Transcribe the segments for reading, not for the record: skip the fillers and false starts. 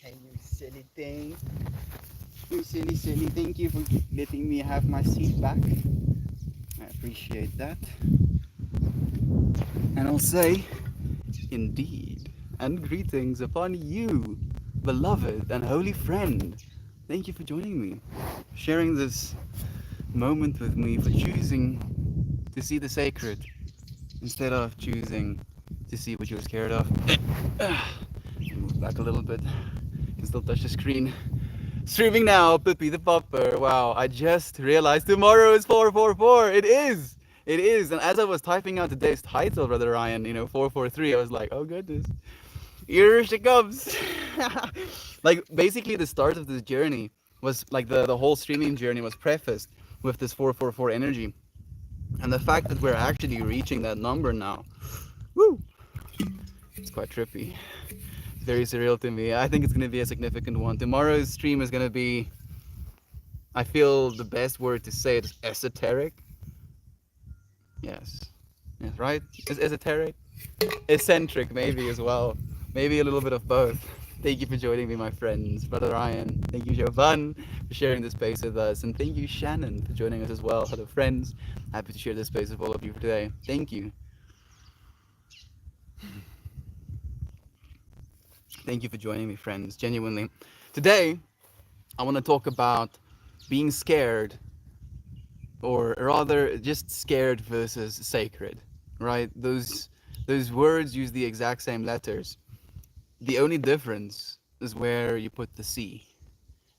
You silly thing. You silly. Thank you for letting me have my seat back. I appreciate that. And I'll say, indeed, and greetings upon you, beloved and holy friend. Thank you for joining me, sharing this moment with me, for choosing to see the sacred instead of choosing to see what you're scared of. Move back a little bit. Can still touch the screen. Streaming now, Pippi the Popper. Wow, I just realized tomorrow is 444. It is. It is. And as I was typing out today's title, Brother Ryan, 443, I was like, oh goodness, here she comes. Like, basically, the start of this journey was like the whole streaming journey was prefaced with this 444 energy. And the fact that we're actually reaching that number now, woo, it's quite trippy. It's very surreal to me. I think it's going to be a significant one. Tomorrow's stream is going to be, I feel the best word to say it is esoteric. Yes. Yes, right? Is esoteric? Eccentric, maybe as well. Maybe a little bit of both. Thank you for joining me, my friends. Brother Ryan. Thank you, Jovan, for sharing this space with us. And thank you, Shannon, for joining us as well. Hello, friends. Happy to share this space with all of you for today. Thank you. Thank you for joining me, friends. Genuinely. Today, I want to talk about being scared, or rather just scared versus sacred, right? Those words use the exact same letters. The only difference is where you put the C.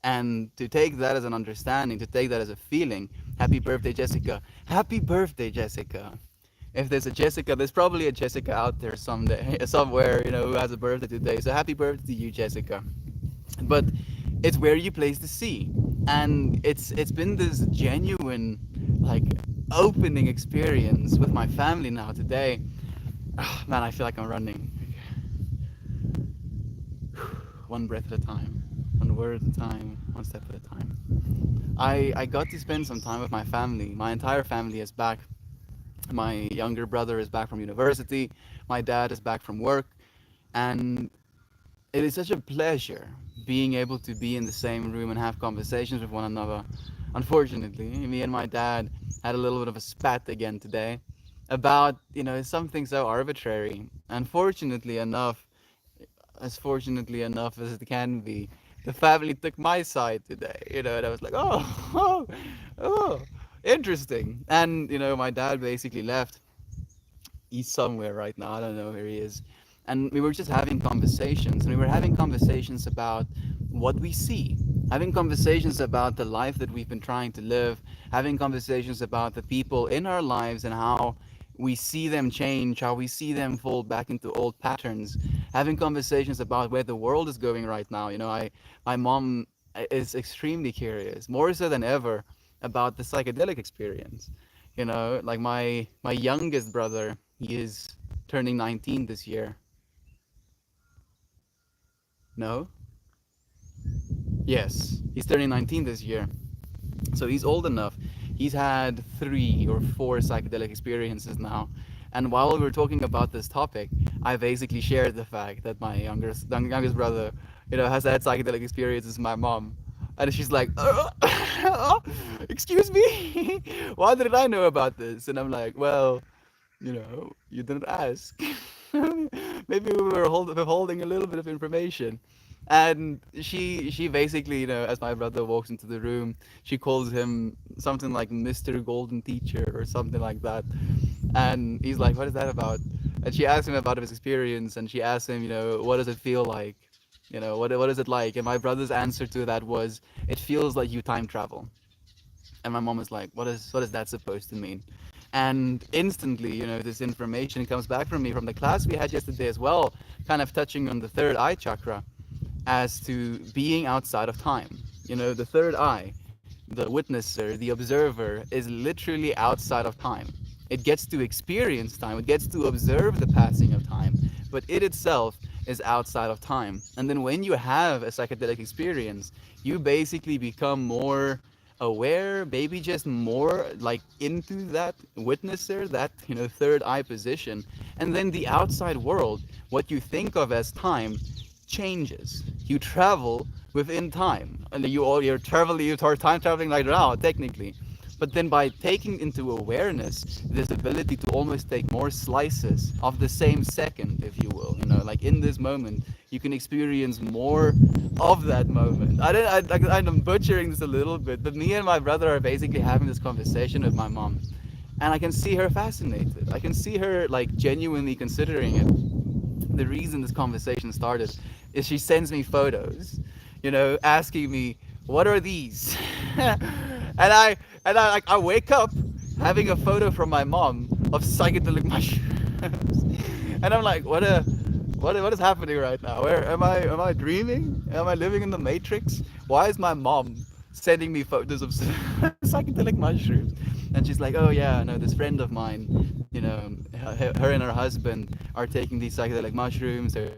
And to take that as an understanding, to take that as a feeling, happy birthday, Jessica. Happy birthday, Jessica. If there's a Jessica, there's probably a Jessica out there someday, somewhere, who has a birthday today. So happy birthday to you, Jessica. But it's where you place the C. And it's been this genuine, like, opening experience with my family now today. Oh, man, I feel like I'm running. One breath at a time, one word at a time, one step at a time. I got to spend some time with my family. My entire family is back. My younger brother is back from university. My dad is back from work. And it is such a pleasure being able to be in the same room and have conversations with one another. Unfortunately, me and my dad had a little bit of a spat again today about, something so arbitrary. Fortunately enough as it can be, the family took my side today, and I was like, oh, oh, interesting. And, my dad basically left. He's somewhere right now. I don't know where he is. And we were just having conversations, and we were having conversations about what we see, having conversations about the life that we've been trying to live, having conversations about the people in our lives and how we see them change, how we see them fall back into old patterns, having conversations about where the world is going right now. My mom is extremely curious, more so than ever, about the psychedelic experience. Like my youngest brother, he is turning 19 this year. No? Yes, he's turning 19 this year. So he's old enough. He's had 3 or 4 psychedelic experiences now. And while we were talking about this topic, I basically shared the fact that my youngest brother, has had psychedelic experiences with my mom. And she's like, excuse me? Why did I know about this? And I'm like, well, you didn't ask. Maybe we were withholding a little bit of information. And she basically, as my brother walks into the room, she calls him something like Mr. Golden Teacher or something like that. And he's like, what is that about? And she asks him about his experience, and she asks him, what does it feel like? What is it like? And my brother's answer to that was, it feels like you time travel. And my mom is like, what is that supposed to mean? And instantly, this information comes back from me from the class we had yesterday as well, kind of touching on the third eye chakra as to being outside of time. The third eye, the witnesser, the observer, is literally outside of time. It gets to experience time, it gets to observe the passing of time, but it itself is outside of time. And then when you have a psychedelic experience, you basically become more aware, maybe just more like into that witnesser, that third eye position. And then the outside world, what you think of as time, changes. You travel within time, and you're time traveling right now, technically. But then by taking into awareness this ability to almost take more slices of the same second, if you will, like in this moment, you can experience more of that moment. I'm butchering this a little bit, but me and my brother are basically having this conversation with my mom, and I can see her fascinated. I can see her like genuinely considering it. The reason this conversation started is she sends me photos, asking me, "What are these?" and I wake up having a photo from my mom of psychedelic mushrooms, and I'm like, what is happening right now? Where am I? Am I dreaming? Am I living in the Matrix? Why is my mom sending me photos of psychedelic mushrooms? And she's like, oh yeah, no, this friend of mine, her and her husband are taking these psychedelic mushrooms. They're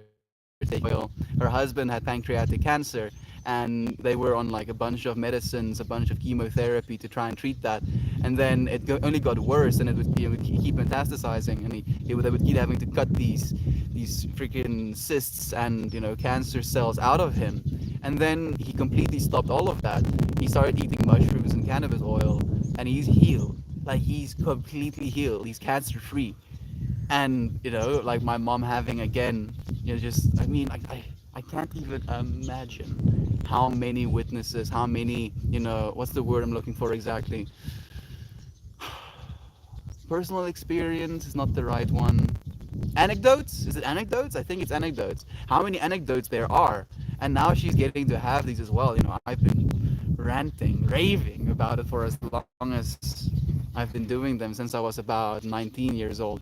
taking oil. Her husband had pancreatic cancer, and they were on like a bunch of medicines, a bunch of chemotherapy to try and treat that. And then only got worse, and it would keep metastasizing, and they would keep having to cut these freaking cysts and cancer cells out of him. And then he completely stopped all of that. He started eating mushrooms and cannabis oil, and he's healed. Like he's completely healed. He's cancer free. And like my mom having again, just I mean, I can't even imagine how many witnesses, how many, what's the word I'm looking for exactly? Personal experience is not the right one. Anecdotes? Is it anecdotes? I think it's anecdotes. How many anecdotes there are. And now she's getting to have these as well. I've been ranting, raving about it for as long as I've been doing them, since I was about 19 years old.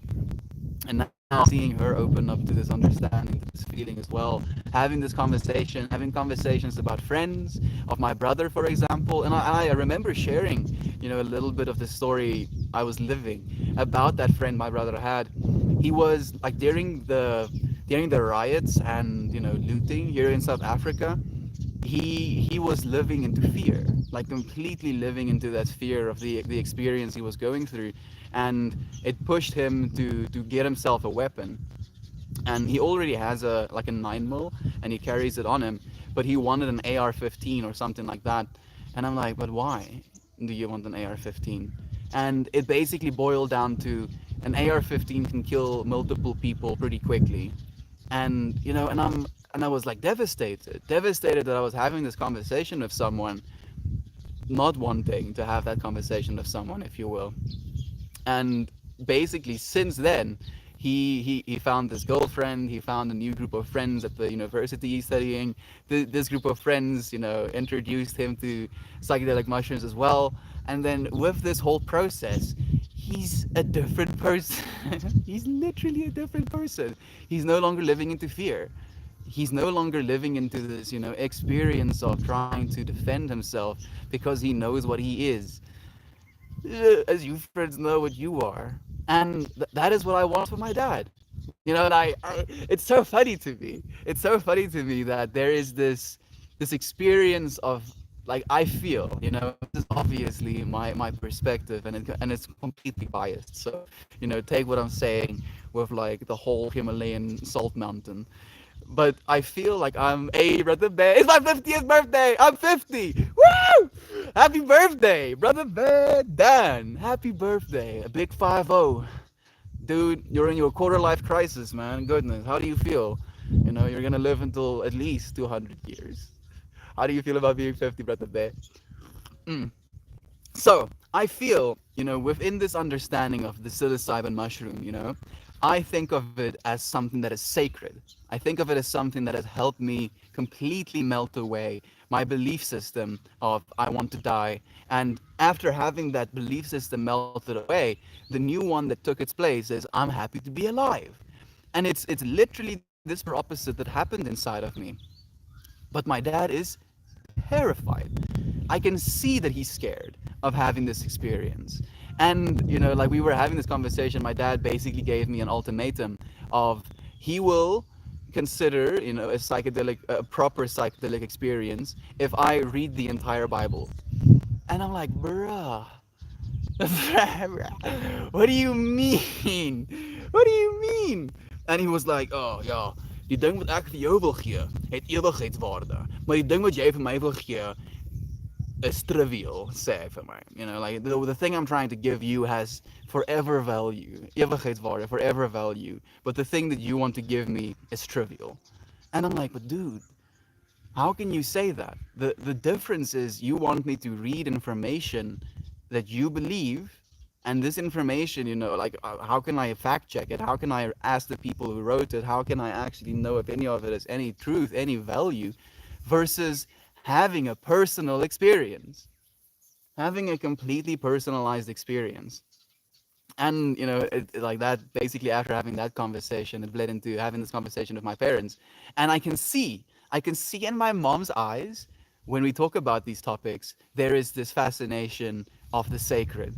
And now seeing her open up to this understanding, to this feeling as well, having this conversation, having conversations about friends of my brother, for example. And I remember sharing, a little bit of the story I was living about that friend my brother had. He was like during the riots and looting here in South Africa. He was living into fear, like completely living into that fear of the experience he was going through, and it pushed him to get himself a weapon. And he already has a 9 mil, and he carries it on him, but he wanted an AR-15 or something like that. And I'm like, but why do you want an AR-15? And it basically boiled down to an AR-15 can kill multiple people pretty quickly. And and I was like devastated that I was having this conversation with someone, not wanting to have that conversation with someone, if you will. And basically since then, he found this girlfriend. He found a new group of friends at the university he's studying. This group of friends introduced him to psychedelic mushrooms as well. And then with this whole process, he's a different person. He's literally a different person. He's no longer living into fear. He's no longer living into this experience of trying to defend himself, because he knows what he is, as you friends know what you are. And that is what I want for my dad. And it's so funny to me. It's so funny to me that there is this experience of, like, I feel, this is obviously my perspective, and it's completely biased. So, take what I'm saying with like the whole Himalayan salt mountain. But I feel like I'm a brother Bear. It's my 50th birthday. I'm 50. Woo! Happy birthday, brother Bear Dan. Happy birthday. A big 5-0. Dude, you're in your quarter life crisis, man. Goodness, how do you feel? You're gonna live until at least 200 years. How do you feel about being 50, brother Bear? Mm. So I feel, within this understanding of the psilocybin mushroom, I think of it as something that is sacred. I think of it as something that has helped me completely melt away my belief system of I want to die. And after having that belief system melted away, the new one that took its place is I'm happy to be alive. And it's literally this opposite that happened inside of me. But my dad is terrified. I can see that he's scared of having this experience. And, like we were having this conversation, my dad basically gave me an ultimatum of he will consider, a proper psychedelic experience if I read the entire Bible. And I'm like, bruh, what do you mean? What do you mean? And he was like, oh, yeah. Die ding wat ek vir jou wil gee, het ewigheidswaarde. Maar die ding wat jy vir my wil gee is trivial, sê hy vir my. You know, like the thing I'm trying to give you has forever value, ewigheidswaarde, forever value. But the thing that you want to give me is trivial. And I'm like, but dude, how can you say that? The difference is you want me to read information that you believe, and this information, you know, like how can I fact check it? How can I ask the people who wrote it? How can I actually know if any of it has any truth, any value, versus having a personal experience, having a completely personalized experience. And you know, like that, basically after having that conversation, it led into having this conversation with my parents. And I can see in my mom's eyes when we talk about these topics, there is this fascination of the sacred.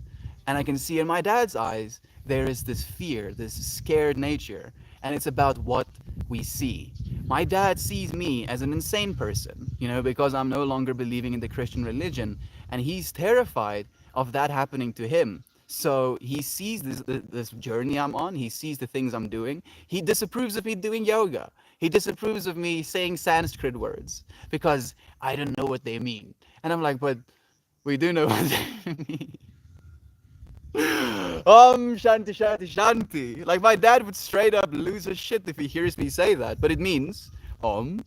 And I can see in my dad's eyes, there is this fear, this scared nature. And it's about what we see. My dad sees me as an insane person, you know, because I'm no longer believing in the Christian religion. And he's terrified of that happening to him. So he sees this journey I'm on. He sees the things I'm doing. He disapproves of me doing yoga. He disapproves of me saying Sanskrit words because I don't know what they mean. And I'm like, but we do know what they mean. Shanti, Shanti, Shanti. Like my dad would straight up lose his shit if he hears me say that. But it means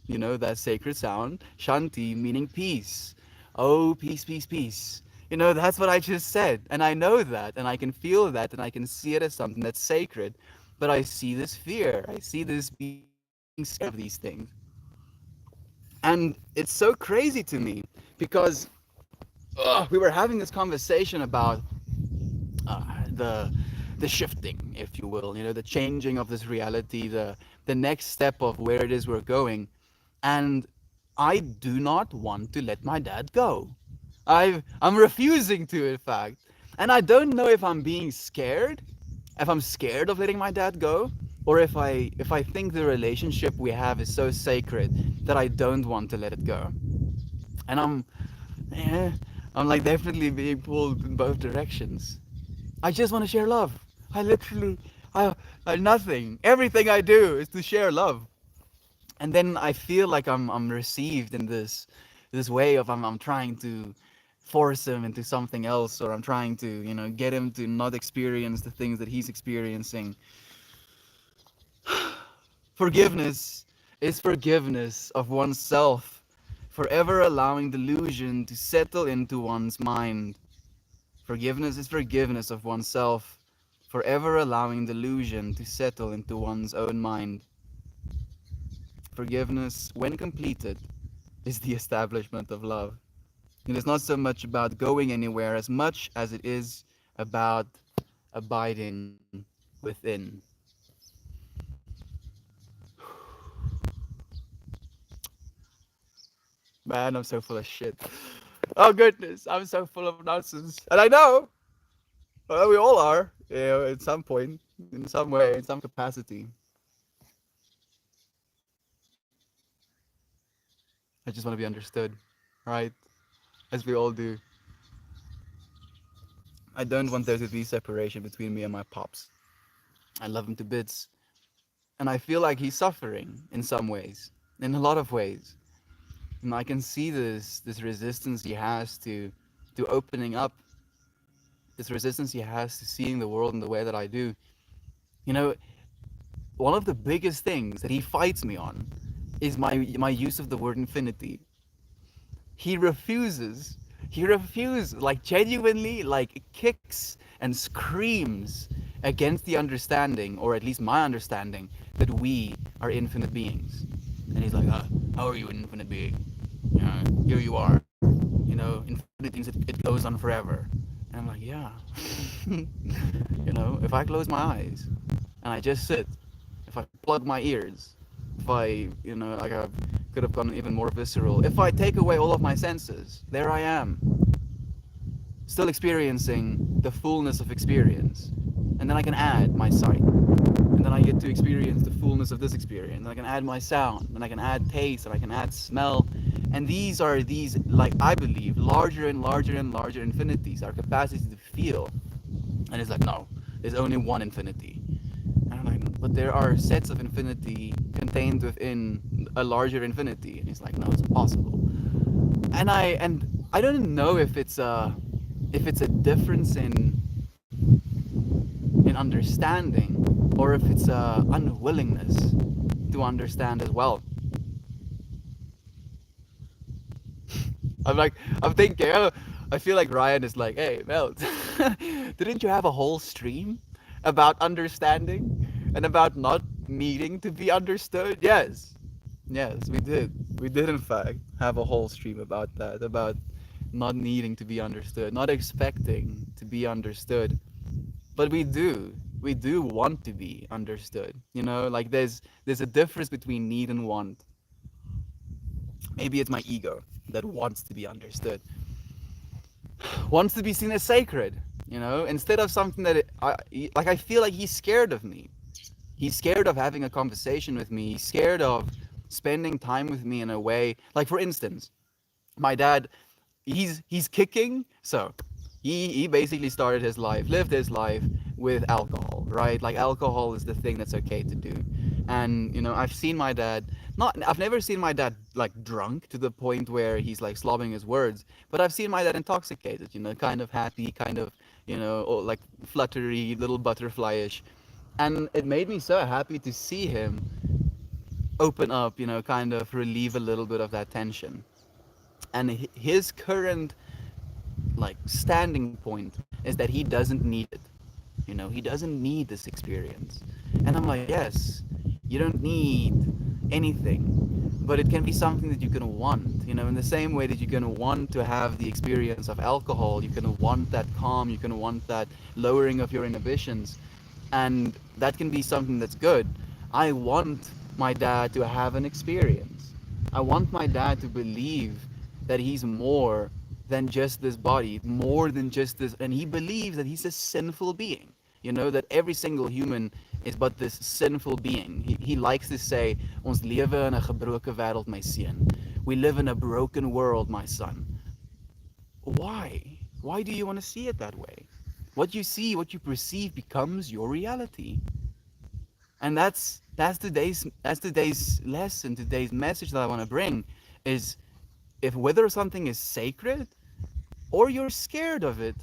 you know, that sacred sound. Shanti meaning peace. Oh, peace, peace, peace. You know, that's what I just said. And I know that, and I can feel that, and I can see it as something that's sacred. But I see this fear. I see this being scared of these things. And it's so crazy to me because we were having this conversation about the shifting, if you will, you know, the changing of this reality, the next step of where it is we're going. And I do not want to let my dad go. I'm refusing to, in fact. And I don't know if I'm being scared, if I'm scared of letting my dad go, or if I think the relationship we have is so sacred that I don't want to let it go. And I'm like definitely being pulled in both directions. I just want to share love. I literally, I nothing. Everything I do is to share love. And then I feel like I'm received in this way of I'm trying to force him into something else, or I'm trying to, you know, get him to not experience the things that he's experiencing. Forgiveness is forgiveness of oneself, forever allowing delusion to settle into one's mind. Forgiveness is forgiveness of oneself, forever allowing delusion to settle into one's own mind. Forgiveness, when completed, is the establishment of love. It is not so much about going anywhere as much as it is about abiding within. Man, I'm so full of shit. Oh goodness, I'm so full of nonsense. And I know, well, we all are, you know, at some point, in some way, in some capacity. I just want to be understood, right? As we all do. I don't want there to be separation between me and my pops. I love him to bits. And I feel like he's suffering in some ways, in a lot of ways. And I can see this resistance he has to opening up, this resistance he has to seeing the world in the way that I do. You know, one of the biggest things that he fights me on is my use of the word infinity. He refuses, like genuinely, like kicks and screams against the understanding, or at least my understanding, that we are infinite beings. And he's like, how are you an infinite being? Here you are. You know, infinity means it goes on forever. And I'm like, yeah. You know, if I close my eyes and I just sit, if I plug my ears, if I, you know, like I could have gone even more visceral, if I take away all of my senses, there I am, still experiencing the fullness of experience. And then I can add my sight. And then I get to experience the fullness of this experience. And I can add my sound, and I can add taste, and I can add smell. And these are like, I believe, larger and larger and larger infinities, our capacity to feel. And it's like, no, there's only one infinity. And I'm like, but there are sets of infinity contained within a larger infinity. And he's like, no, it's impossible. And I don't know if it's a difference in understanding, or if it's a unwillingness to understand as well. I'm like, I'm thinking, oh, I feel like Ryan is like, hey, Mel, didn't you have a whole stream about understanding and about not needing to be understood? Yes. Yes, we did. We did, in fact, have a whole stream about that, about not needing to be understood, not expecting to be understood. But we do. We do want to be understood. You know, like there's a difference between need and want. Maybe it's my ego that wants to be understood, wants to be seen as sacred, you know, instead of something that like I feel like he's scared of me. He's scared of having a conversation with me. He's scared of spending time with me in a way. Like for instance, my dad, he's kicking, so he basically started his life, lived his life with alcohol, right? Like alcohol is the thing that's okay to do. And you know, I've seen my dad, not I've never seen my dad like drunk to the point where he's like slobbing his words, but I've seen my dad intoxicated, you know, kind of happy, kind of, you know, or like fluttery, little butterflyish. And it made me so happy to see him open up, you know, kind of relieve a little bit of that tension. And his current like standing point is that he doesn't need it. You know, he doesn't need this experience. And I'm like, yes, you don't need anything, but it can be something that you can want. You know, in the same way that you're gonna want to have the experience of alcohol, you're gonna want that calm, you're gonna want that lowering of your inhibitions, and that can be something that's good. I want my dad to have an experience. I want my dad to believe that he's more than just this body, more than just this, and he believes that he's a sinful being. You know, that every single human is but this sinful being. He likes to say, ons lewe in 'n gebroke wêreld, my seun. We live in a broken world, my son. Why? Why do you want to see it that way? What you see, what you perceive becomes your reality. And that's today's lesson, today's message that I want to bring is, if whether something is sacred or you're scared of it,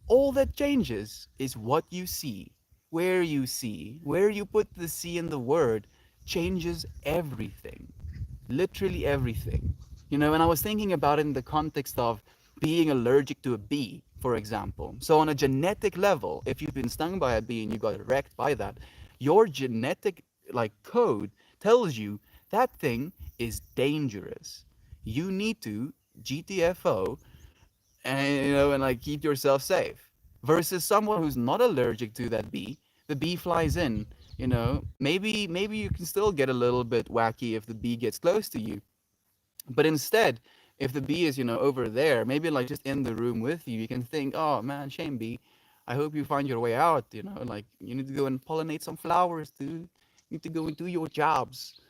all that changes is what you see, where you put the see in the word changes everything, literally everything. You know, and I was thinking about it in the context of being allergic to a bee, for example. So on a genetic level, if you've been stung by a bee and you got wrecked by that, your genetic like code tells you that thing is dangerous. You need to GTFO and, you know, and like keep yourself safe. Versus someone who's not allergic to that bee, the bee flies in, you know, maybe you can still get a little bit wacky if the bee gets close to you, but instead, if the bee is, you know, over there, maybe like just in the room with you, you can think, oh man, shame bee. I hope you find your way out, you know, like you need to go and pollinate some flowers, dude. You need to go and do your jobs.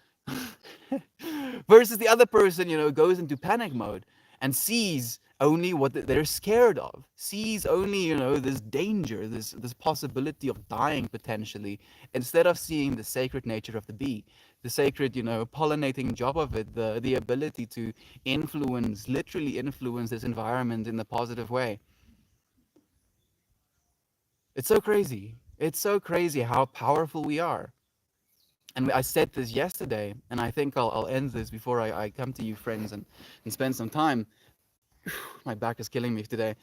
Versus the other person, you know, goes into panic mode and sees only what they're scared of, sees only, you know, this danger, this possibility of dying potentially, instead of seeing the sacred nature of the bee, the sacred, you know, pollinating job of it, the ability to influence, literally influence this environment in a positive way. It's so crazy. It's so crazy how powerful we are. And I said this yesterday, and I think I'll end this before I come to you, friends, and spend some time. My back is killing me today.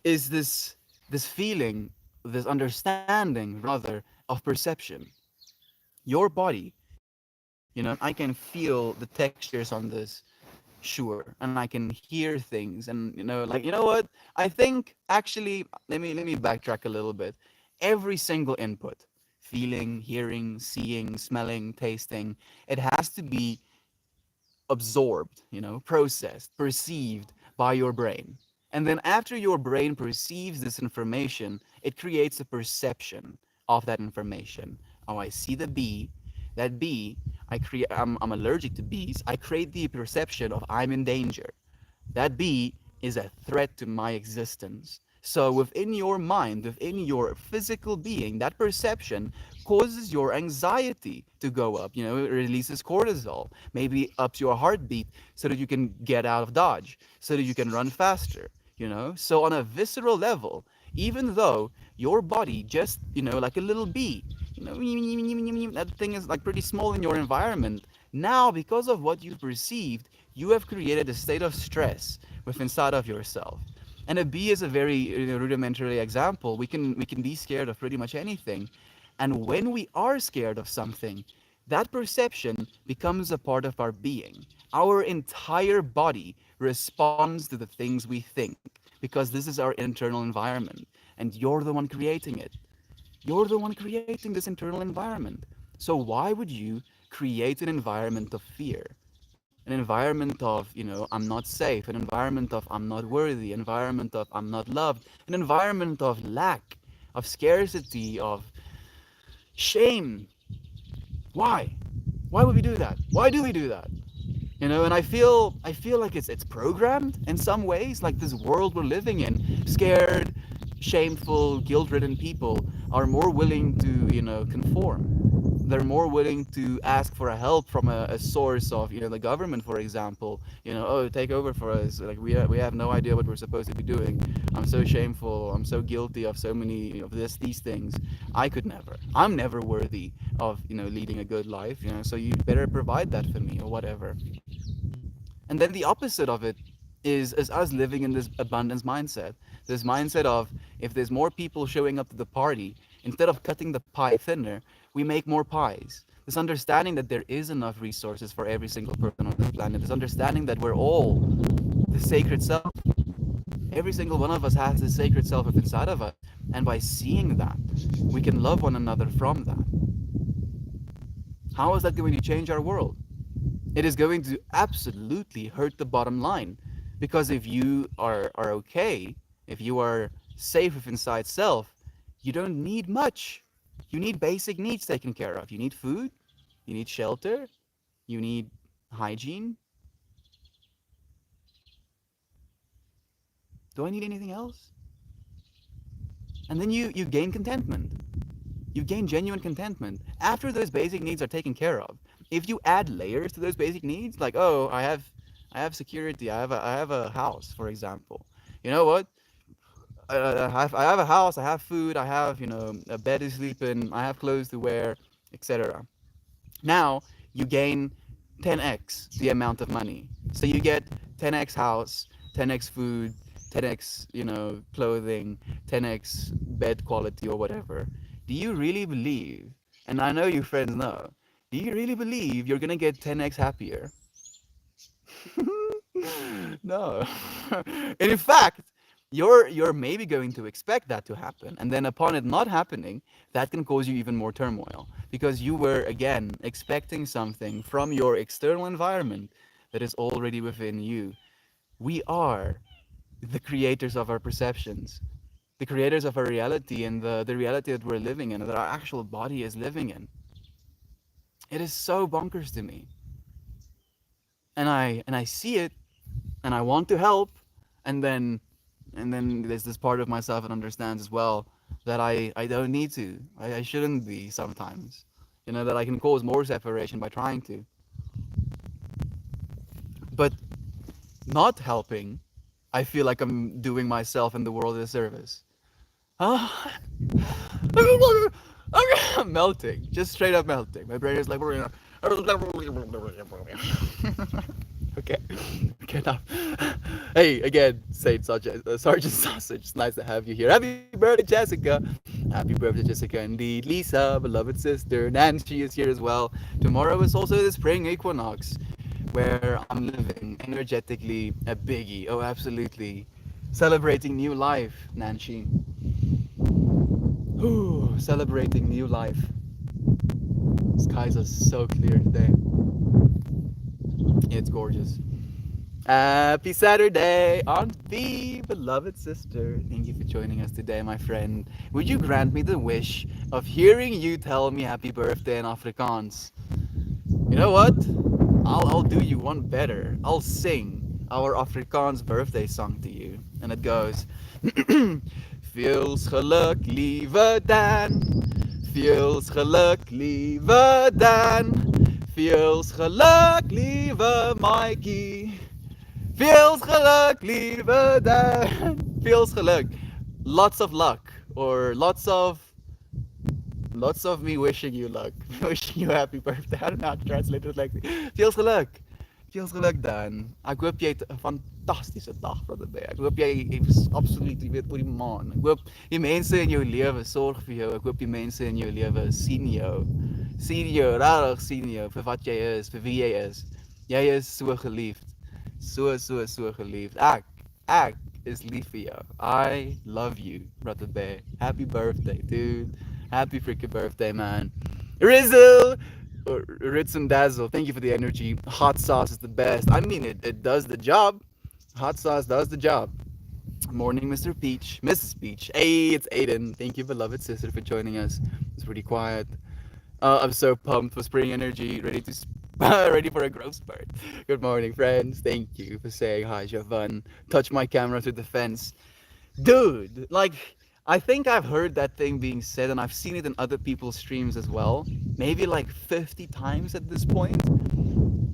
Is this feeling, this understanding, rather, of perception? Your body, you know, I can feel the textures on this, sure, and I can hear things, and you know, like, you know what? I think actually, let me backtrack a little bit. Every single input, feeling, hearing, seeing, smelling, tasting, it has to be absorbed, you know, processed, perceived by your brain. And then after your brain perceives this information, it creates a perception of that information. Oh, I see the bee. That bee, I'm allergic to bees. I create the perception of I'm in danger. That bee is a threat to my existence. So within your mind, within your physical being, that perception causes your anxiety to go up. It releases cortisol, maybe ups your heartbeat so that you can get out of dodge, so that you can run faster. So on a visceral level, even though your body just, like a little bee, that thing is like pretty small in your environment. Now, because of what you've perceived, you have created a state of stress within inside of yourself. And a bee is a very rudimentary example. We can be scared of pretty much anything. And when we are scared of something, that perception becomes a part of our being. Our entire body responds to the things we think because this is our internal environment. And you're the one creating it. You're the one creating this internal environment. So why would you create an environment of fear? An environment of, I'm not safe, an environment of I'm not worthy, an environment of I'm not loved, an environment of lack, of scarcity, of shame. Why? Why would we do that? Why do we do that? And I feel like it's programmed in some ways, like this world we're living in. Scared, shameful, guilt-ridden people are more willing to, conform. They're more willing to ask for a help from a source of, the government, for example. Oh, take over for us. Like we have no idea what we're supposed to be doing. I'm so shameful. I'm so guilty of so many of these things. I could never. I'm never worthy of, leading a good life. So you better provide that for me or whatever. And then the opposite of it is us living in this abundance mindset. This mindset of if there's more people showing up to the party, instead of cutting the pie thinner, we make more pies. This understanding that there is enough resources for every single person on this planet. This understanding that we're all the sacred self. Every single one of us has this sacred self inside of us. And by seeing that, we can love one another from that. How is that going to change our world? It is going to absolutely hurt the bottom line. Because if you are okay, if you are safe with inside self, you don't need much. You need basic needs taken care of. You need food, you need shelter, you need hygiene. Do I need anything else? And then you gain contentment. You gain genuine contentment after those basic needs are taken care of. If you add layers to those basic needs, like, oh, I have security, I have a house, for example. You know what? I have a house, I have food, I have a bed to sleep in, I have clothes to wear, etc. Now you gain 10x the amount of money. So you get 10x house, 10x food, 10x clothing, 10x bed quality or whatever. Do you really believe? And I know your friends know. Do you really believe you're gonna get 10x happier? No. And in fact, you're maybe going to expect that to happen, and then upon it not happening, that can cause you even more turmoil because you were again expecting something from your external environment that is already within you. We are the creators of our perceptions, the creators of our reality, and the reality that we're living in, that our actual body is living in. It is so bonkers to me. And I see it, and I want to help, and then there's this part of myself that understands as well that I don't need to. I shouldn't be sometimes. That I can cause more separation by trying to. But not helping, I feel like I'm doing myself and the world a disservice. Ah, I'm melting, just straight up melting. My brain is like, okay, okay, now. Hey, again, Sergeant Sausage. It's nice to have you here. Happy birthday, Jessica. Happy birthday, Jessica, indeed. Lisa, beloved sister. Nancy is here as well. Tomorrow is also the spring equinox, where I'm living energetically a biggie. Oh, absolutely. Celebrating new life, Nancy. Ooh, celebrating new life. Skies are so clear today. It's gorgeous. Happy Saturday, Auntie, beloved sister. Thank you for joining us today, my friend. Would you grant me the wish of hearing you tell me happy birthday in Afrikaans? You know what? I'll do you one better. I'll sing our Afrikaans birthday song to you. and it goes, Feels geluk liever dan, feels geluk liever dan, feels geluk liever Mikey, feels geluk liever dan, feels geluk. Lots of luck, or lots of me wishing you luck, wishing you happy birthday. I don't know how to translate it like, feels geluk. Feels geluk dan. Ek hoop jy het 'n fantastiese dag Brother Bear. Ek hoop jy is absoluut, jy weet, oor die maan. Ek hoop die mense in jou lewe sorg vir jou. Ek hoop die mense in jou lewe sien jou. Sien jou, regtig sien jou vir wat jy is, vir wie jy is. Jy is so geliefd. So geliefd. Ek is lief vir jou. I love you, Brother Bear. Happy birthday, dude. Happy freaking birthday, man. Rizzle! Or Ritz and Dazzle, thank you for the energy. Hot sauce is the best. I mean, it does the job. Hot sauce does the job. Morning, Mr. Peach. Mrs. Peach. Hey, it's Aiden. Thank you, beloved sister, for joining us. It's pretty quiet. I'm so pumped for spring energy, ready for a growth spurt. Good morning, friends. Thank you for saying hi, Javan. Touch my camera through the fence. Dude, like, I think I've heard that thing being said, and I've seen it in other people's streams as well. Maybe like 50 times at this point.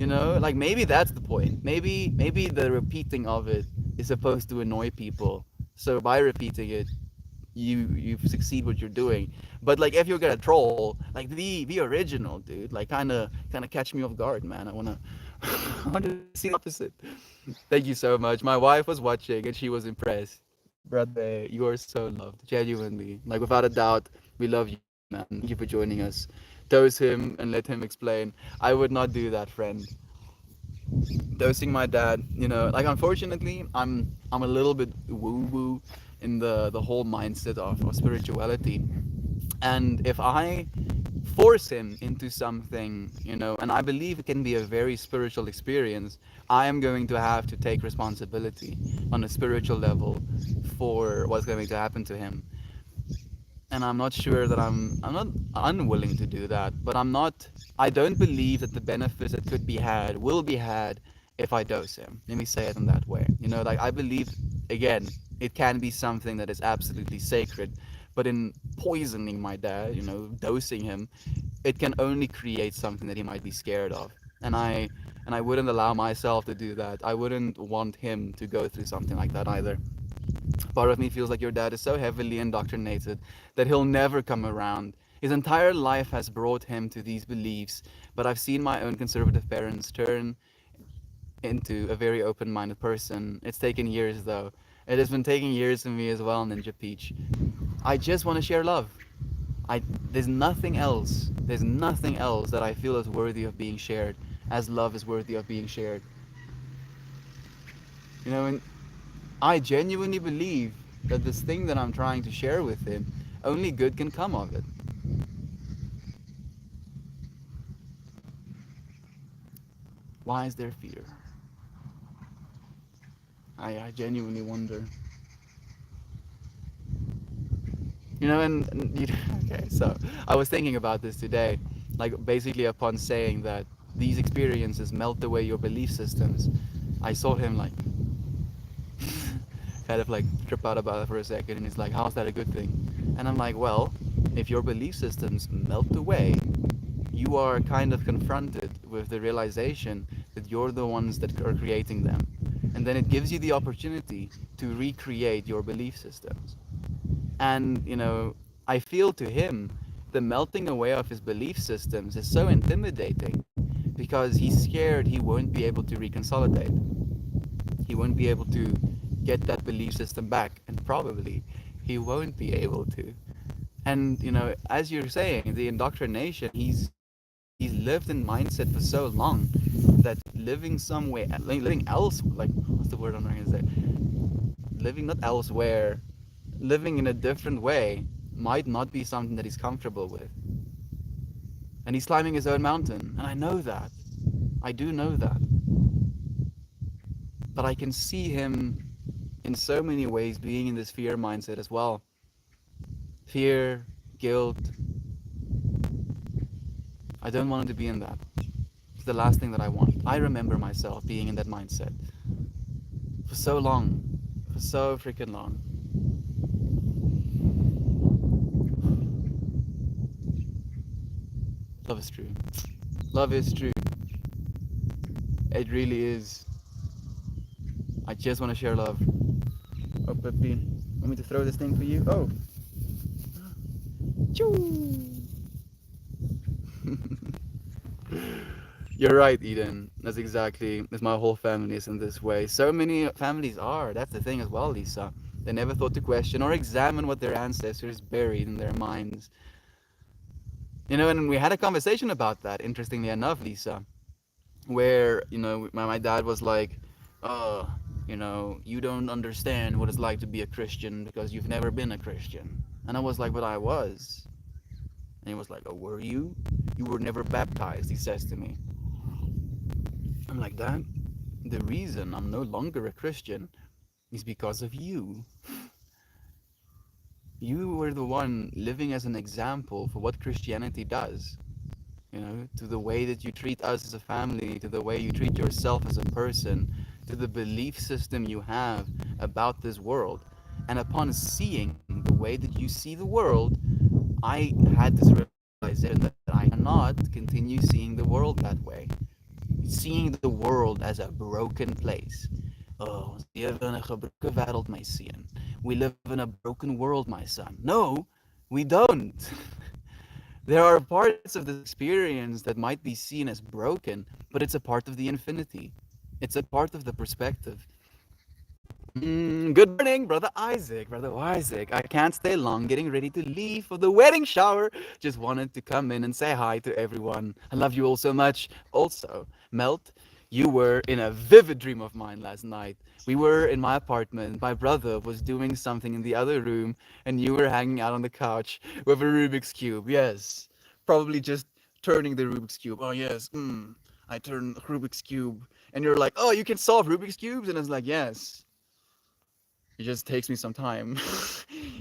You know, like maybe that's the point. Maybe the repeating of it is supposed to annoy people. So by repeating it, you succeed what you're doing. But like if you're gonna troll, like be original, dude. Like kinda catch me off guard, man. I wanna see the opposite. Thank you so much. My wife was watching and she was impressed. Brother, you are so loved, genuinely. Like without a doubt, we love you, man. Thank you for joining us. Dose him and let him explain. I would not do that, friend. Dosing my dad, like unfortunately, I'm a little bit woo woo in the whole mindset of spirituality, and if I force him into something, and I believe it can be a very spiritual experience, I am going to have to take responsibility on a spiritual level for what's going to happen to him. And I'm not sure that I'm not unwilling to do that, but I don't believe that the benefits that could be had will be had if I dose him. Let me say it in that way. Like I believe, again, it can be something that is absolutely sacred, but in poisoning my dad, dosing him, it can only create something that he might be scared of. And I wouldn't allow myself to do that. I wouldn't want him to go through something like that either. Part of me feels like your dad is so heavily indoctrinated that he'll never come around. His entire life has brought him to these beliefs, but I've seen my own conservative parents turn into a very open-minded person. It's taken years though. It has been taking years for me as well, Ninja Peach. I just want to share love. There's nothing else. There's nothing else that I feel is worthy of being shared as love is worthy of being shared. And I genuinely believe that this thing that I'm trying to share with him, only good can come of it. Why is there fear? I genuinely wonder. Okay, so I was thinking about this today, like basically upon saying that these experiences melt away your belief systems, I saw him like kind of like trip out about it for a second, and he's like, how's that a good thing? And I'm like, well, if your belief systems melt away, you are kind of confronted with the realization that you're the ones that are creating them. And then it gives you the opportunity to recreate your belief systems. And, I feel to him, the melting away of his belief systems is so intimidating because he's scared he won't be able to reconsolidate. He won't be able to get that belief system back, and probably he won't be able to. And as you're saying, the indoctrination, he's lived in mindset for so long that living somewhere, living else, like what's the word I'm trying to say? Living not elsewhere, living in a different way might not be something that he's comfortable with. And he's climbing his own mountain, and I know that. I do know that. But I can see him in so many ways being in this fear mindset as well. Fear, guilt. I don't want him to be in that. It's the last thing that I want. I remember myself being in that mindset for so long. for so freaking long. Love is true. Love is true. It really is. I just want to share love. Oh, Pepe, want me to throw this thing for you? Oh, choo. You're right, Eden. That's exactly as my whole family is in this way. So many families are. That's the thing as well, Lisa. They never thought to question or examine what their ancestors buried in their minds. And we had a conversation about that, interestingly enough, Lisa, where, my dad was like, oh, you don't understand what it's like to be a Christian because you've never been a Christian. And I was like, but I was. And he was like, oh, were you? You were never baptized, he says to me. I'm like, Dad, the reason I'm no longer a Christian is because of you. You were the one living as an example for what Christianity does. To the way that you treat us as a family, to the way you treat yourself as a person, to the belief system you have about this world. And upon seeing the way that you see the world, I had this realization that I cannot continue seeing the world that way. Seeing the world as a broken place. Oh, ons lewe in 'n gebroke wêreld, my seun. We live in a broken world, my son. No, we don't. There are parts of this experience that might be seen as broken, but it's a part of the infinity. It's a part of the perspective. Good morning, Brother Isaac. Brother Isaac, I can't stay long getting ready to leave for the wedding shower. Just wanted to come in and say hi to everyone. I love you all so much. Also, Melt, you were in a vivid dream of mine last night. We were in my apartment. My brother was doing something in the other room, and you were hanging out on the couch with a Rubik's Cube. Yes, probably just turning the Rubik's Cube. Oh, yes. I turned Rubik's Cube. And you're like, oh, you can solve Rubik's Cubes? And I was like, yes. It just takes me some time.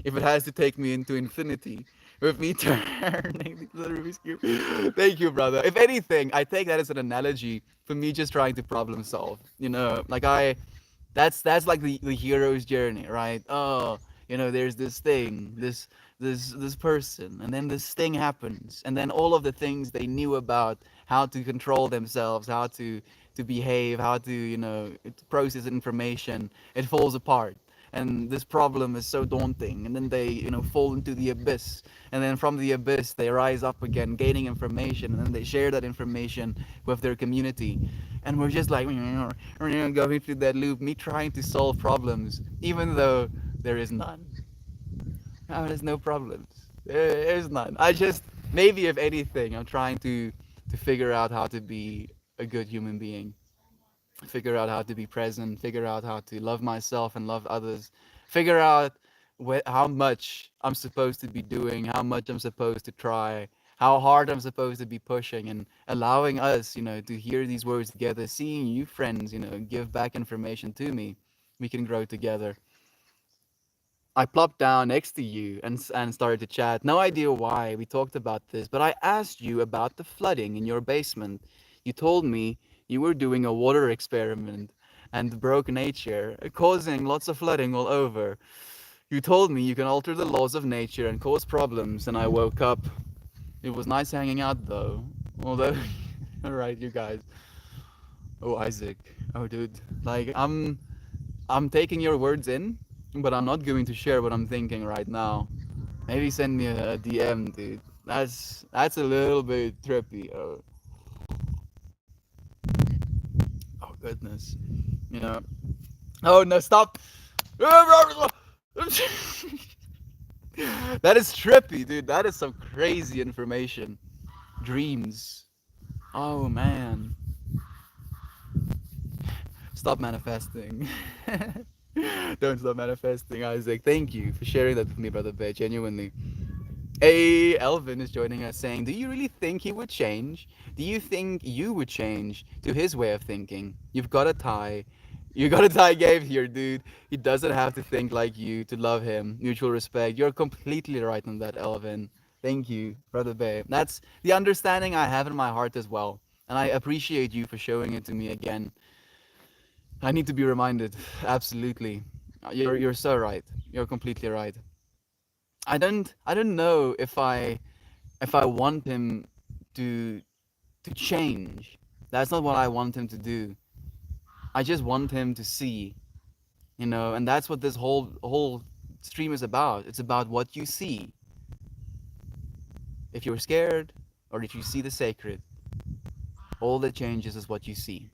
If it has to take me into infinity with me turning the Rubik's Cube. Thank you, brother. If anything, I take that as an analogy for me just trying to problem solve. Like that's like the hero's journey, right? Oh, there's this thing, this person, and then this thing happens, and then all of the things they knew about how to control themselves, how to behave, how to process information, it falls apart. And this problem is so daunting, and then they fall into the abyss, and then from the abyss they rise up again, gaining information, and then they share that information with their community. And we're just like going through that loop, me trying to solve problems even though there is none. There's no problems. There's none. I just, maybe if anything, I'm trying to figure out how to be a good human being, figure out how to be present, figure out how to love myself and love others, figure out how much I'm supposed to be doing, how much I'm supposed to try, how hard I'm supposed to be pushing, and allowing us, to hear these words together, seeing you friends, give back information to me. We can grow together. I plopped down next to you and started to chat. No idea why we talked about this, but I asked you about the flooding in your basement. You told me you were doing a water experiment and broke nature, causing lots of flooding all over. You told me you can alter the laws of nature and cause problems, and I woke up. It was nice hanging out though. Although, all right, you guys. Oh, Isaac. Oh, dude. Like, I'm taking your words in, but I'm not going to share what I'm thinking right now. Maybe send me a DM, dude. That's a little bit trippy. Oh goodness. You know. Oh no! Stop. That is trippy, dude. That is some crazy information. Dreams. Oh man. Stop manifesting. Don't stop manifesting, Isaac. Thank you for sharing that with me, brother Bear. Genuinely. Hey, Elvin is joining us saying, do you really think he would change? Do you think you would change to his way of thinking? You've got a tie. You got a tie game here, dude. He doesn't have to think like you to love him. Mutual respect. You're completely right on that, Elvin. Thank you, brother Bay. That's the understanding I have in my heart as well. And I appreciate you for showing it to me again. I need to be reminded. Absolutely. You're so right. You're completely right. I don't know if I want him to to change. That's not what I want him to do. I just want him to see, and that's what this whole stream is about. It's about what you see. If you're scared or if you see the sacred, all that changes is what you see.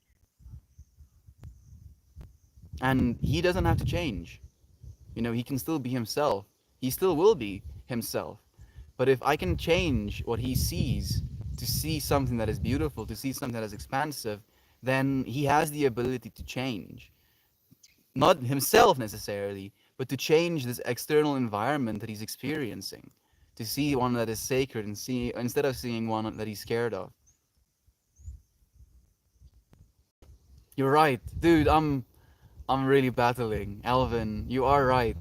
And he doesn't have to change. He can still be himself. He still will be himself. But if I can change what he sees to see something that is beautiful, to see something that is expansive, then he has the ability to change. Not himself necessarily, but to change this external environment that he's experiencing. To see one that is sacred and see instead of seeing one that he's scared of. You're right. Dude, I'm really battling. Alvin, you are right.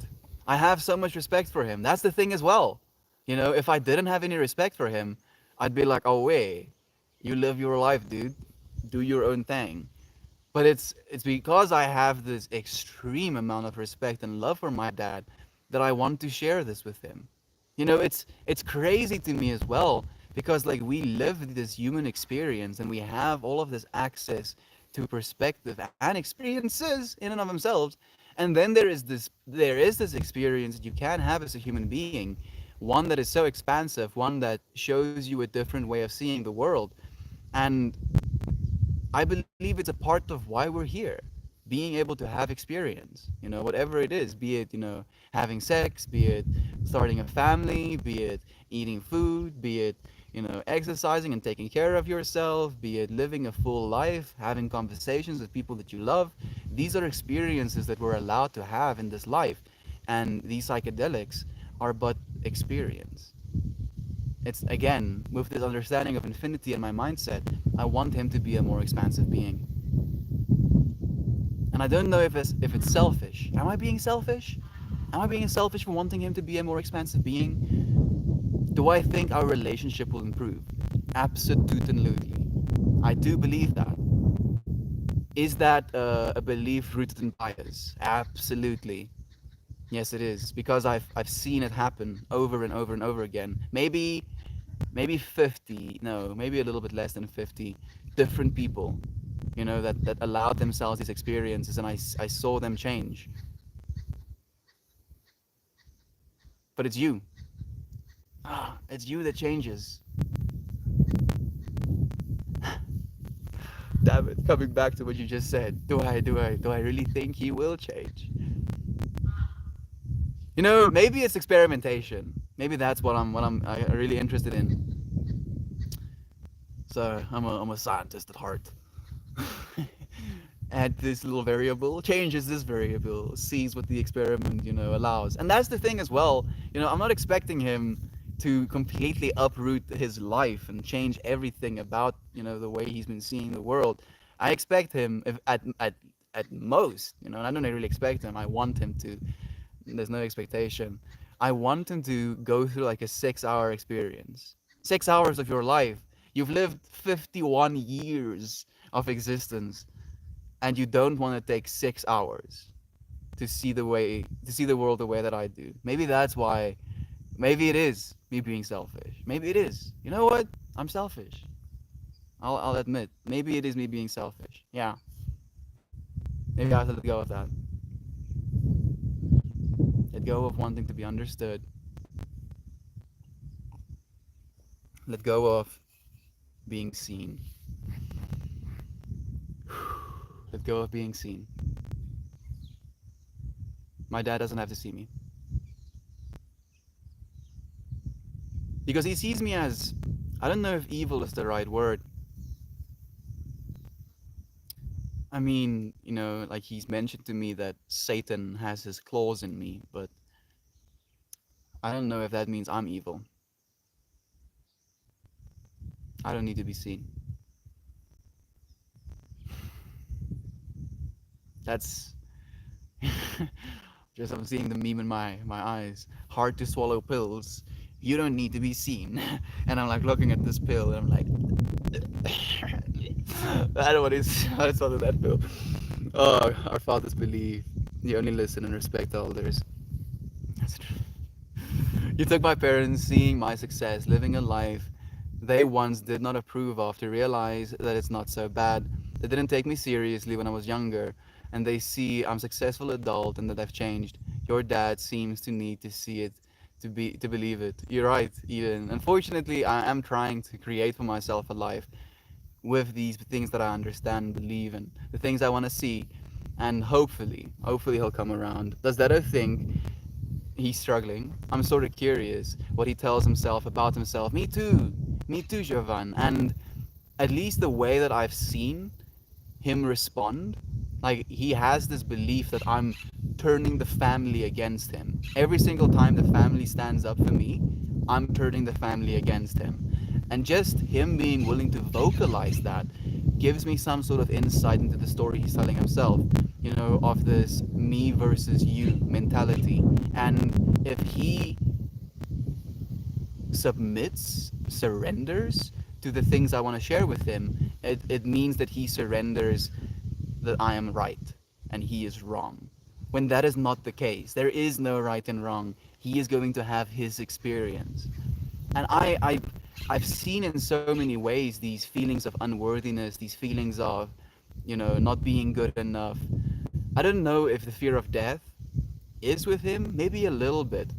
I have so much respect for him. That's the thing as well. If I didn't have any respect for him, I'd be like, oh wait, you live your life, dude. Do your own thing. But it's because I have this extreme amount of respect and love for my dad that I want to share this with him. It's crazy to me as well because like we live this human experience and we have all of this access to perspective and experiences in and of themselves. And then there is this experience that you can have as a human being, one that is so expansive, one that shows you a different way of seeing the world. And I believe it's a part of why we're here. Being able to have experience, whatever it is, be it, having sex, be it starting a family, be it eating food, be it, exercising and taking care of yourself, be it living a full life, having conversations with people that you love. These are experiences that we're allowed to have in this life. And these psychedelics are but experience. It's again with this understanding of infinity in my mindset. I want him to be a more expansive being, and I don't know if it's selfish. Am I being selfish? Am I being selfish for wanting him to be a more expansive being? Do I think our relationship will improve? Absolutely. I do believe that. Is that a belief rooted in bias? Absolutely. Yes, it is because I've seen it happen over and over and over again. Maybe 50, no, maybe a little bit less than 50 different people, that allowed themselves these experiences, and I saw them change. But it's you. It's you that changes. Damn it! Coming back to what you just said, do I really think he will change? Maybe it's experimentation. Maybe that's what I'm really interested in. So I'm a scientist at heart. Add this little variable, changes this variable, sees what the experiment, allows. And that's the thing as well. I'm not expecting him to completely uproot his life and change everything about, the way he's been seeing the world. I expect him, if at most, and I don't really expect him. I want him to. There's no expectation. I want him to go through like a 6-hour experience. 6 hours of your life. You've lived 51 years of existence, and you don't want to take 6 hours to see the world the way that I do. Maybe that's why. Maybe it is me being selfish. Maybe it is. You know what? I'm selfish. I'll admit. Maybe it is me being selfish. Yeah. Maybe I have to let go of that. Let go of wanting to be understood. Let go of being seen. Let go of being seen. My dad doesn't have to see me. Because he sees me as, I don't know if evil is the right word. I mean, like he's mentioned to me that Satan has his claws in me, but I don't know if that means I'm evil. I don't need to be seen. That's just I'm seeing the meme in my eyes. Hard to swallow pills. You don't need to be seen. And I'm like looking at this pill and I'm like I don't want to swallow that pill. Oh, our fathers believe. You only listen and respect elders. That's true. You took my parents seeing my success, living a life they once did not approve of, to realize that it's not so bad. They didn't take me seriously when I was younger, and they see I'm a successful adult and that I've changed. Your dad seems to need to see it to believe it. You're right, Eden. Unfortunately, I am trying to create for myself a life with these things that I understand and believe in, the things I want to see, and hopefully he'll come around. Does that I think he's struggling? I'm sort of curious what he tells himself about himself. Me too, Jovan. And at least the way that I've seen him respond, like he has this belief that I'm turning the family against him. Every single time the family stands up for me, I'm turning the family against him. And just him being willing to vocalize that gives me some sort of insight into the story he's telling himself, of this me versus you mentality. And if he submits, surrenders to the things I want to share with him, it means that he surrenders that I am right and he is wrong. When that is not the case, there is no right and wrong. He is going to have his experience. And I've seen in so many ways these feelings of unworthiness, these feelings of, not being good enough. I don't know if the fear of death is with him, maybe a little bit,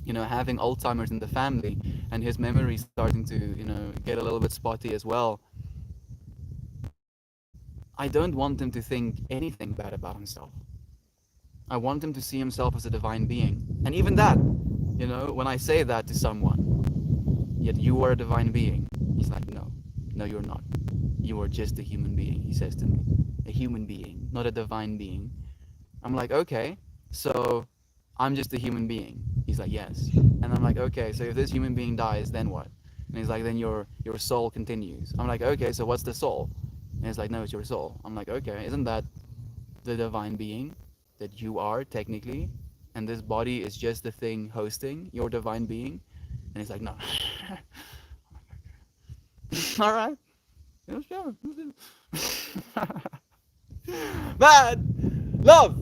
having Alzheimer's in the family and his memory starting to, get a little bit spotty as well. I don't want him to think anything bad about himself. I want him to see himself as a divine being. And even that, when I say that to someone, yet you are a divine being, he's like, no, no, you're not. You are just a human being, he says to me. A human being, not a divine being. I'm like, okay, so I'm just a human being. He's like, yes. And I'm like, okay, so if this human being dies, then what? And he's like, then your soul continues. I'm like, okay, so what's the soul? And he's like, no, it's your soul. I'm like, okay, isn't that the divine being that you are technically? And this body is just the thing hosting your divine being? And he's like, no. All right. Yeah, sure. Man, love,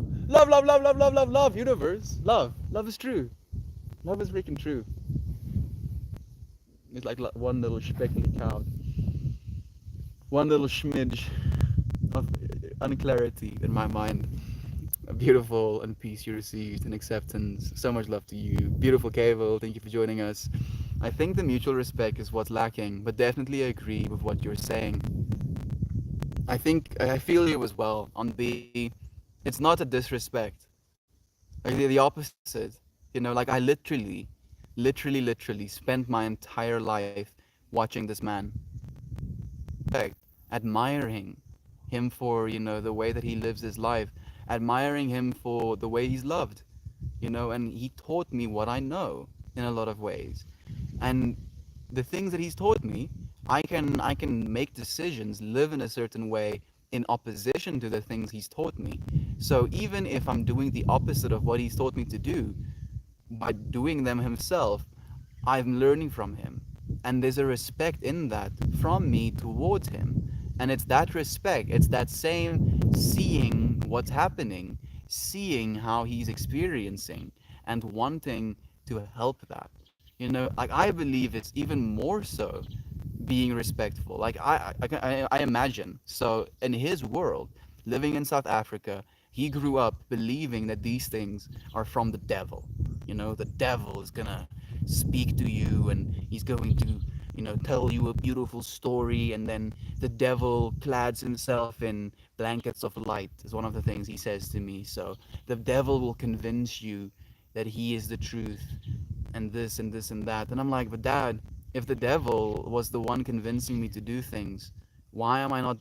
universe, love is true. Love is freaking true. It's like one little speckly cloud, one little smidge of unclarity in my mind. A beautiful and peace you received and acceptance. So much love to you. Beautiful Cable, thank you for joining us. I think the mutual respect is what's lacking, but definitely agree with what you're saying. I feel you as well on it's not a disrespect. Like the opposite. Like I literally spent my entire life watching this man, admiring him for, the way that he lives his life, admiring him for the way he's loved, and he taught me what I know in a lot of ways. And the things that he's taught me, I can make decisions, live in a certain way in opposition to the things he's taught me. So even if I'm doing the opposite of what he's taught me to do, by doing them himself, I'm learning from him. And there's a respect in that from me towards him. And it's that respect, it's that same seeing what's happening, seeing how he's experiencing, and wanting to help that. Like I believe it's even more so being respectful. Like I imagine. So in his world, living in South Africa, he grew up believing that these things are from the devil. The devil is gonna speak to you and he's going to, tell you a beautiful story, and then the devil clads himself in blankets of light is one of the things he says to me. So the devil will convince you that he is the truth and this and this and that. And I'm like, but dad, if the devil was the one convincing me to do things, why am I not,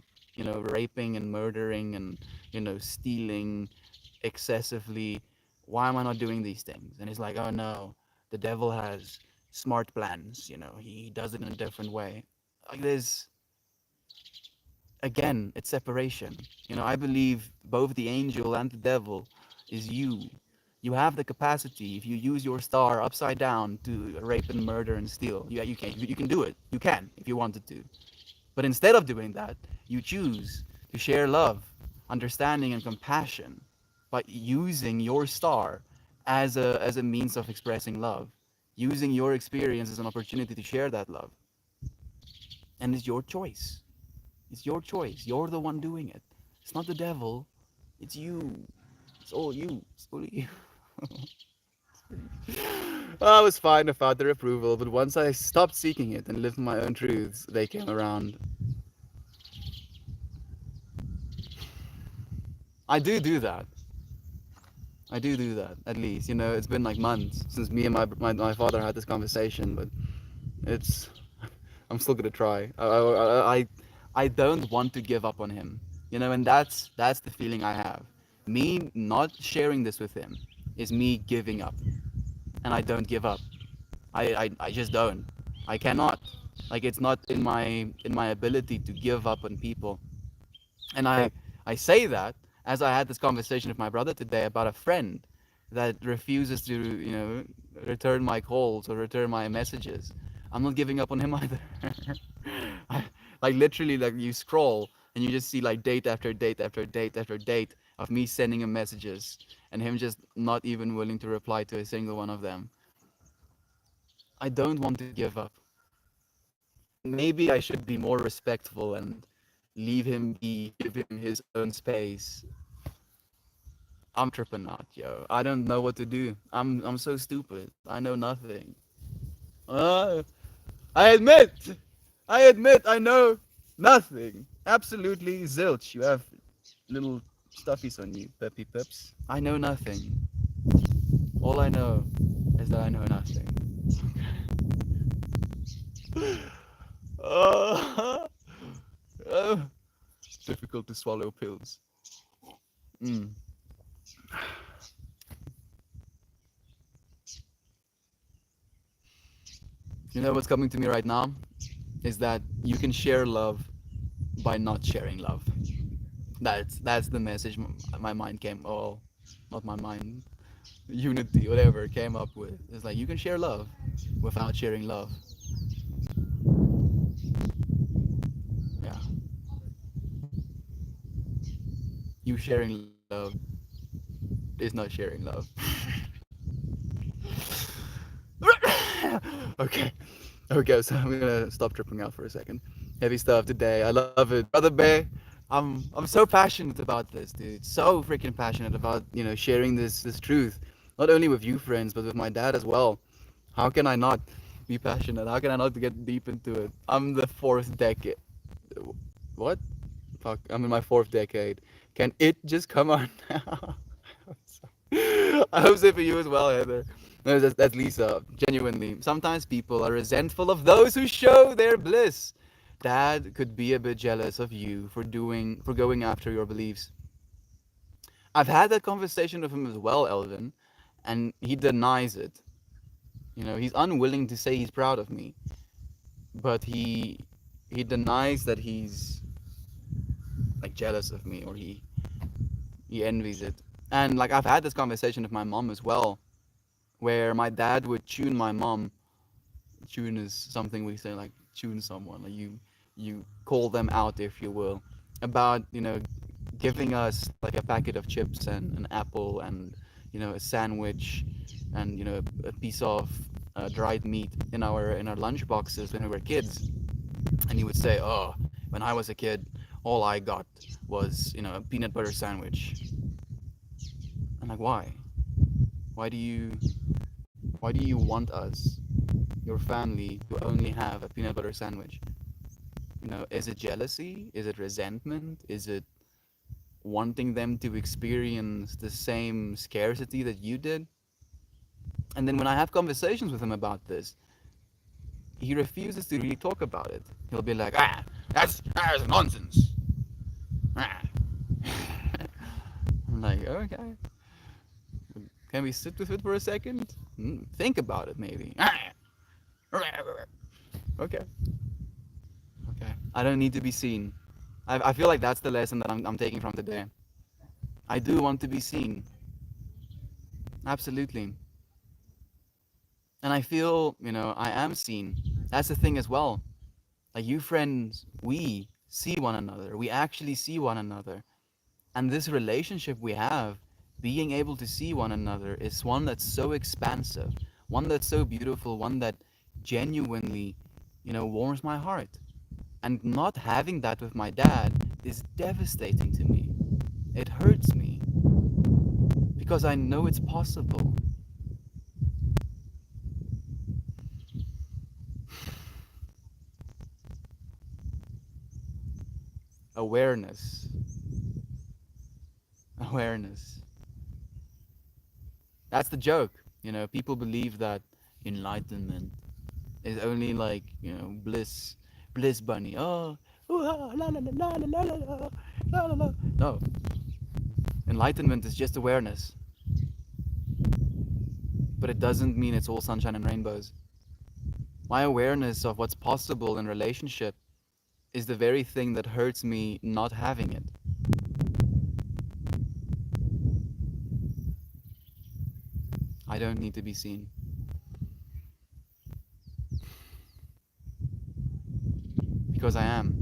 raping and murdering and, stealing excessively? Why am I not doing these things? And he's like, oh no, the devil has smart plans, he does it in a different way. Like there's, again, it's separation. I believe both the angel and the devil is you. You have the capacity, if you use your star upside down, to rape and murder and steal. Yeah, you can do it. You can if you wanted to. But instead of doing that, you choose to share love, understanding, and compassion by using your star as a means of expressing love, using your experience as an opportunity to share that love. And it's your choice. It's your choice. You're the one doing it. It's not the devil. It's you. It's all you. It's only you. I was fine without their approval, but once I stopped seeking it and lived my own truths, they came around. I do that. I do that, at least. It's been like months since me and my father had this conversation, but it's. I'm still gonna try. I don't want to give up on him. And that's the feeling I have. Me not sharing this with him is me giving up, and I don't give up. I just don't. I cannot. Like it's not in my ability to give up on people. And I say that as I had this conversation with my brother today about a friend that refuses to, return my calls or return my messages. I'm not giving up on him either. I, like literally, like you scroll and you just see like date after date after date after date of me sending him messages and him just not even willing to reply to a single one of them. I don't want to give up. Maybe I should be more respectful and leave him be, give him his own space. I'm tripping out, yo. I don't know what to do. I'm so stupid. I know nothing. Uh, I admit, I know nothing. Absolutely zilch. You have little stuffies on you, peppy pips. I know nothing. All I know is that I know nothing. uh, uh, difficult to swallow pills. Mm. You know what's coming to me right now is that you can share love by not sharing love. That's the message my mind came. Oh, not my mind. Unity, whatever, came up with. It's like you can share love without sharing love. Yeah, you sharing love is not sharing love. Okay, okay. So I'm gonna stop tripping out for a second. Heavy stuff today. I love it, brother Bay. I'm so passionate about this, dude. So freaking passionate about sharing this truth, not only with you friends, but with my dad as well. How can I not be passionate? How can I not get deep into it? I'm the fourth decade. What? Fuck. I'm in my fourth decade. Can it just come on now? I hope so for you as well, Heather. No, that's Lisa. Genuinely, sometimes people are resentful of those who show their bliss. Dad could be a bit jealous of you for going after your beliefs. I've had that conversation with him as well, Elvin, and he denies it. He's unwilling to say he's proud of me, but he denies that he's like jealous of me or he envies it. And like I've had this conversation with my mom as well, where my dad would tune my mom. Tune is something we say like tune someone, like you call them out if you will, about giving us like a packet of chips and an apple and a sandwich and a piece of dried meat in our lunch boxes when we were kids. And he would say, oh, when I was a kid, all I got was a peanut butter sandwich. I'm like, why do you want us, your family, to only have a peanut butter sandwich? Is it jealousy? Is it resentment? Is it wanting them to experience the same scarcity that you did? And then when I have conversations with him about this, he refuses to really talk about it. He'll be like, that's nonsense. Ah. I'm like, okay, can we sit with it for a second? Think about it, maybe. Okay, okay. I don't need to be seen. I feel like that's the lesson that I'm taking from today. I do want to be seen. Absolutely. And I feel, I am seen. That's the thing as well. Like you friends, we see one another. We actually see one another. And this relationship we have being able to see one another is one that's so expansive, one that's so beautiful, one that genuinely, warms my heart. And not having that with my dad is devastating to me. It hurts me because I know it's possible. Awareness. Awareness. That's the joke. People believe that enlightenment is only like, bliss bunny. Oh, ooh, ah, la la la la la la la la la la. No, enlightenment is just awareness, but it doesn't mean it's all sunshine and rainbows. My awareness of what's possible in relationship is the very thing that hurts me not having it. I don't need to be seen because I am.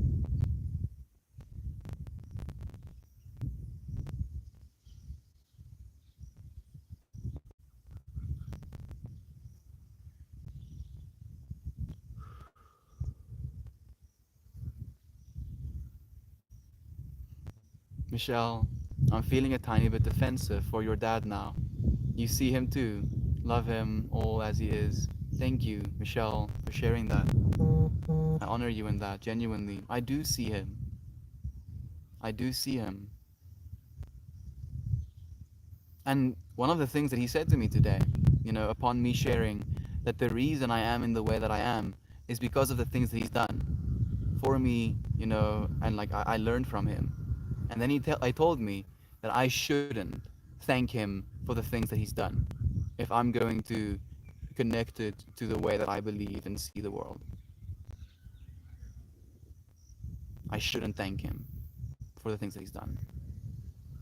Michelle, I'm feeling a tiny bit defensive for your dad now. You see him too. Love him all as he is. Thank you, Michelle, for sharing that. I honor you in that, genuinely. I do see him. I do see him. And one of the things that he said to me today, upon me sharing that the reason I am in the way that I am is because of the things that he's done for me, and like I learned from him. And then I told me that I shouldn't thank him for the things that he's done if I'm going to connect it to the way that I believe and see the world. I shouldn't thank him for the things that he's done.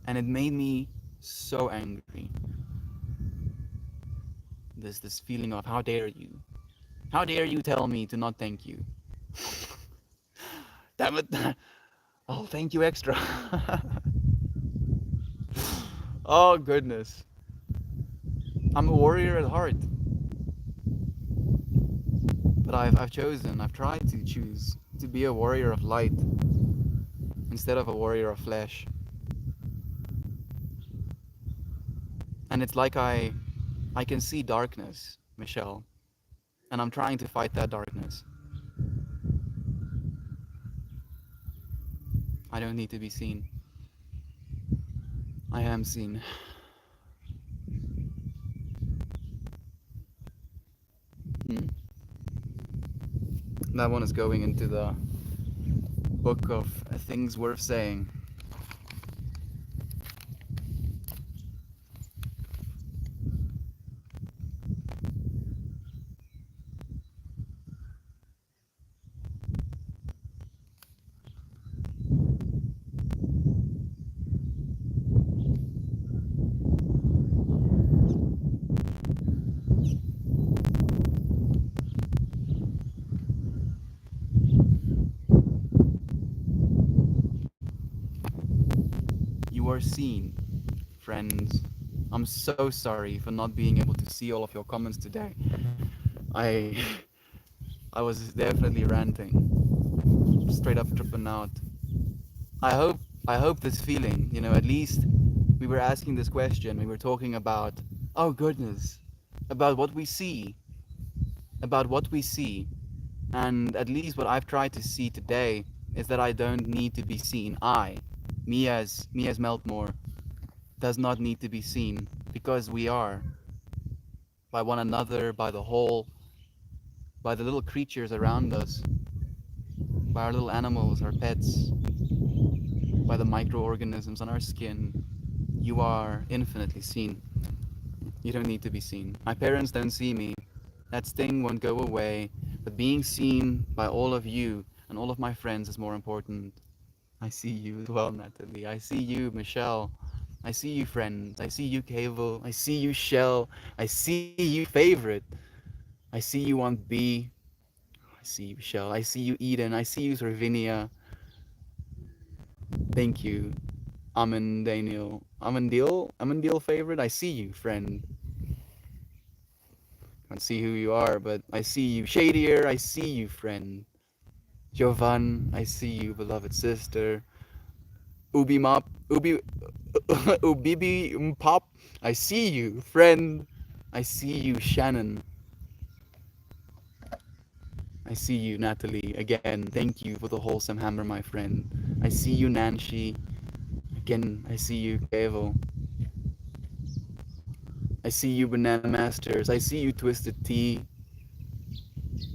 And it made me so angry. This feeling of how dare you? How dare you tell me to not thank you? Damn it! I'll thank you extra. Oh goodness. I'm a warrior at heart. But I've chosen, I've tried to choose to be a warrior of light instead of a warrior of flesh. And it's like I can see darkness, Michelle, and I'm trying to fight that darkness. I don't need to be seen. I am seen. Hmm. That one is going into the book of things worth saying. You are seen, friends. I'm so sorry for not being able to see all of your comments today. I I was definitely ranting, straight up tripping out. I hope I hope this feeling, at least we were asking this question. We were talking about, oh goodness, about what we see, about what we see. And at least what I've tried to see today is that I don't need to be seen. Me as Meltmore, does not need to be seen because we are by one another, by the whole, by the little creatures around us, by our little animals, our pets, by the microorganisms on our skin. You are infinitely seen. You don't need to be seen. My parents don't see me. That sting won't go away, but being seen by all of you and all of my friends is more important. I see you as well, Natalie. I see you, Michelle. I see you, friends. I see you, Cable. I see you, Shell. I see you, favorite. I see you, want B. I see you, Shell. I see you, Eden. I see you, Servinia. Thank you, Amin, Daniel. Amandil favorite. I see you, friend. Can't see who you are, but I see you. Shadier, I see you, friend. Jovan, I see you, beloved sister. Ubi Mop, Ubi, Ubibi Pop, I see you, friend. I see you, Shannon. I see you, Natalie. Again, thank you for the wholesome hammer, my friend. I see you, Nancy. Again, I see you, Kevo. I see you, Banana Masters. I see you, Twisted Tea.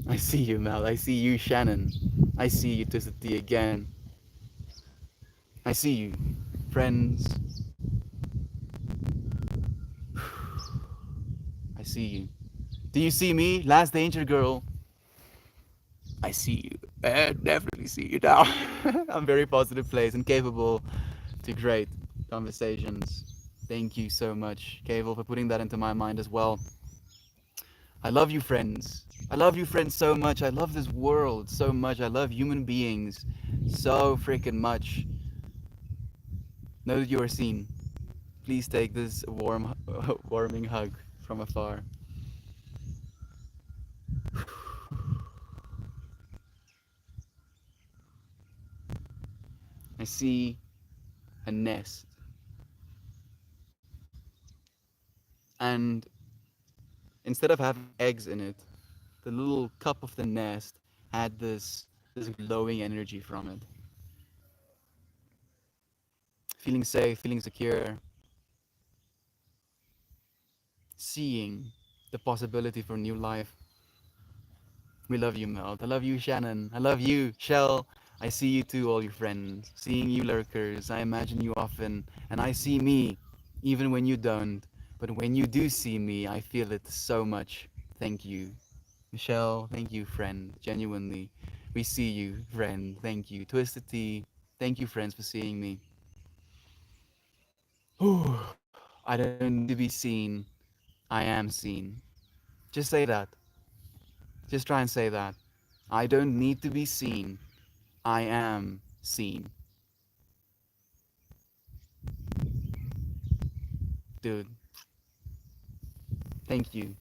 I see you, Mel. I see you, Shannon. I see you, Twisted Tea again. I see you, friends. I see you. Do you see me, Last Danger Girl? I see you. I definitely see you now. I'm very positive place and capable to great conversations. Thank you so much, Cable, for putting that into my mind as well. I love you, friends. I love you, friends, so much. I love this world so much. I love human beings so freaking much. Know that you are seen. Please take this warming hug from afar. I see a nest, and instead of having eggs in it, the little cup of the nest had this glowing energy from it. Feeling safe, feeling secure, seeing the possibility for new life. We love you, Mel. I love you, Shannon. I love you, Shell. I see you too, all your friends. Seeing you, lurkers. I imagine you often, and I see me, even when you don't. But when you do see me, I feel it so much. Thank you. Michelle, thank you, friend. Genuinely. We see you, friend. Thank you. Twisted Tea, thank you, friends, for seeing me. I don't need to be seen. I am seen. Just say that. Just try and say that. I don't need to be seen. I am seen. Dude, thank you.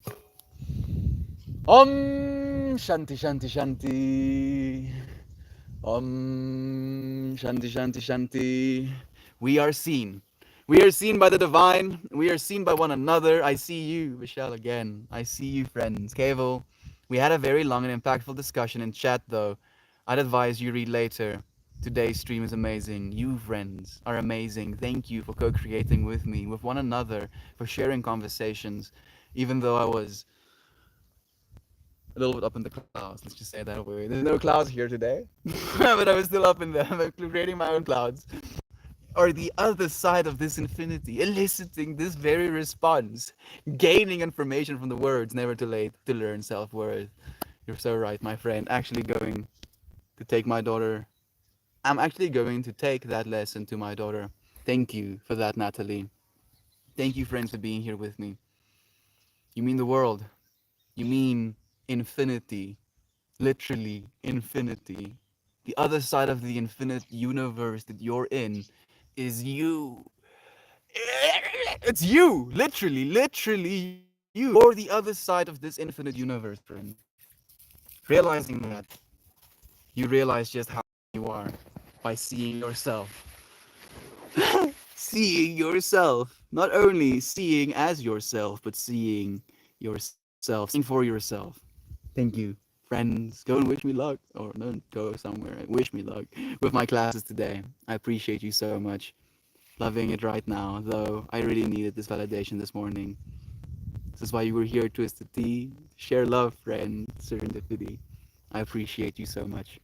Shanti Shanti Shanti. Shanti Shanti Shanti. We are seen. We are seen by the divine. We are seen by one another. I see you, Michelle, again. I see you, friends. Kevo, we had a very long and impactful discussion in chat, though. I'd advise you read later. Today's stream is amazing. You, friends, are amazing. Thank you for co creating with me, with one another, for sharing conversations, even though I was a little bit up in the clouds. Let's just say it that way. There's no clouds here today, but I was still up in them, creating my own clouds. Or the other side of this infinity, eliciting this very response, gaining information from the words, never too late to learn self worth. You're so right, my friend. Actually, going to take my daughter. I'm actually going to take that lesson to my daughter. Thank you for that, Natalie. Thank you, friends, for being here with me. You mean the world. You mean infinity. Literally infinity. The other side of the infinite universe that you're in is you. It's you, literally you. You're the other side of this infinite universe, friend. Realizing that, you realize just how you are by seeing yourself. Seeing yourself. Not only seeing as yourself, but seeing yourself, seeing for yourself. Thank you, friends. Go and wish me luck. Or don't go somewhere. Wish me luck with my classes today. I appreciate you so much. Loving it right now, though I really needed this validation this morning. This is why you were here, Twisted Tea. Share love, friend. Serendipity. I appreciate you so much.